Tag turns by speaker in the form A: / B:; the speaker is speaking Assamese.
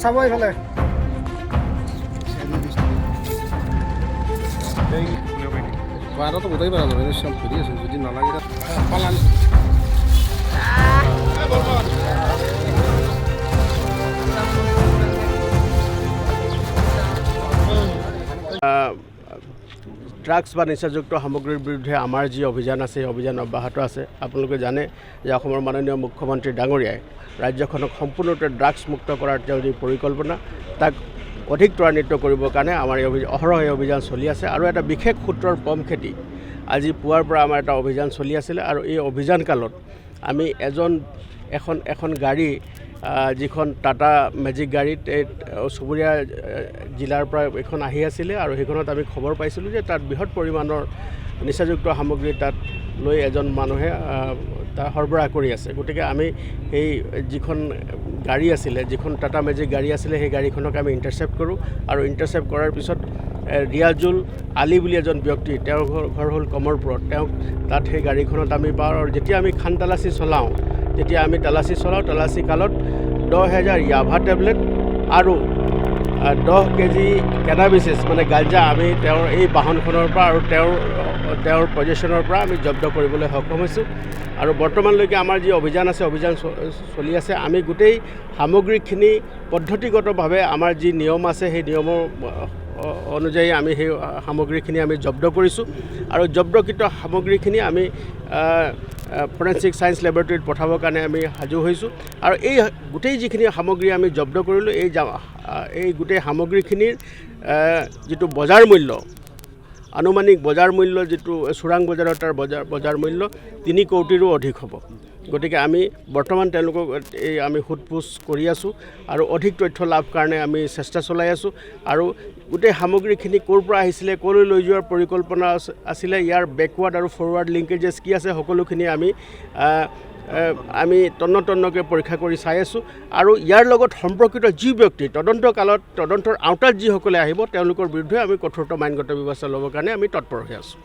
A: চাব এইফালে বাৰটো গোটেই পাৰা যাব চব ঘূৰি আছে যদি নালাগে পালান ড্ৰাগছ বা নিচাযুক্ত সামগ্ৰীৰ বিৰুদ্ধে আমাৰ যি অভিযান আছে সেই অভিযান অব্যাহত আছে। আপোনালোকে জানে যে অসমৰ মাননীয় মুখ্যমন্ত্ৰী ডাঙৰীয়াই ৰাজ্যখনক সম্পূৰ্ণৰূপে ড্ৰাগছ মুক্ত কৰাৰ তেওঁৰ যি পৰিকল্পনা তাক অধিক ত্বৰান্বিত কৰিবৰ কাৰণে আমাৰ এই অহৰহ এই অভিযান চলি আছে। আৰু এটা বিশেষ সূত্ৰৰ পম খেতি আজি পুৱাৰ পৰা আমাৰ এটা অভিযান চলি আছিলে আৰু এই অভিযান কালত আমি এখন গাড়ী যিখন টাটা মেজিক গাড়ীত এই চুবুৰীয়া জিলাৰ পৰা এখন আহি আছিলে আৰু সেইখনত আমি খবৰ পাইছিলোঁ যে তাত বৃহৎ পৰিমাণৰ নিচাযুক্ত সামগ্ৰী তাত লৈ এজন মানুহে তাৰ সৰবৰাহ কৰি আছে। গতিকে আমি সেই যিখন গাড়ী আছিলে যিখন টাটা মেজিক গাড়ী আছিলে সেই গাড়ীখনক আমি ইণ্টাৰচেপ্ট কৰোঁ আৰু ইণ্টাৰচেপ্ট কৰাৰ পিছত ৰিয়াজুল আলী বুলি এজন ব্যক্তি তেওঁৰ ঘৰ হ'ল কমৰপুৰত। তেওঁক তাত সেই গাড়ীখনত আমি পাওঁ আৰু যেতিয়া আমি খান তালাচী চলাওঁ তেতিয়া আমি তালাচী কালত 10,000 ইয়াভা টেবলেট আৰু 10 কেজি কেনাবিচিছ মানে গাঞ্জা আমি তেওঁৰ এই বাহনখনৰ পৰা আৰু তেওঁৰ পজিশ্যনৰ পৰা আমি জব্দ কৰিবলৈ সক্ষম হৈছোঁ। আৰু বৰ্তমানলৈকে আমাৰ যি অভিযান আছে অভিযান চলি আছে। আমি গোটেই সামগ্ৰীখিনি পদ্ধতিগতভাৱে আমাৰ যি নিয়ম আছে সেই নিয়মৰ অনুযায়ী আমি সেই সামগ্ৰীখিনি আমি জব্দ কৰিছোঁ আৰু জব্দকৃত সামগ্ৰীখিনি আমি ফৰেনচিক ছায়েন্স লেবৰেটৰীত পঠাবৰ কাৰণে আমি সাজু হৈছোঁ। আৰু এই গোটেই যিখিনি সামগ্ৰী আমি জব্দ কৰিলোঁ এই গোটেই সামগ্ৰীখিনিৰ যিটো বজাৰ মূল্য আনুমানিক বজাৰ মূল্য যিটো চোৰাং বজাৰত তাৰ বজাৰ মূল্য 3 কোটিৰো অধিক হ'ব। গতিকে আমি বৰ্তমান তেওঁলোকক আমি সোধপোছ কৰি আছোঁ আৰু অধিক তথ্য লাভ কাৰণে আমি চেষ্টা চলাই আছোঁ। আৰু গোটেই সামগ্ৰীখিনি ক'ৰ পৰা আহিছিলে ক'লৈ লৈ যোৱাৰ পৰিকল্পনা আছিলে ইয়াৰ বেকৱাৰ্ড আৰু ফৰৱাৰ্ড লিংকেজেছ কি আছে সকলোখিনি আমি তন্নতন্নকৈ পৰীক্ষা কৰি চাই আছোঁ। আৰু ইয়াৰ লগত সম্পৰ্কিত যি ব্যক্তি তদন্তৰ আওতাত যিসকলে আহিব তেওঁলোকৰ বিৰুদ্ধে আমি কঠোৰতম আইনগত ব্যৱস্থা ল'বৰ কাৰণে আমি তৎপৰ হৈ আছোঁ।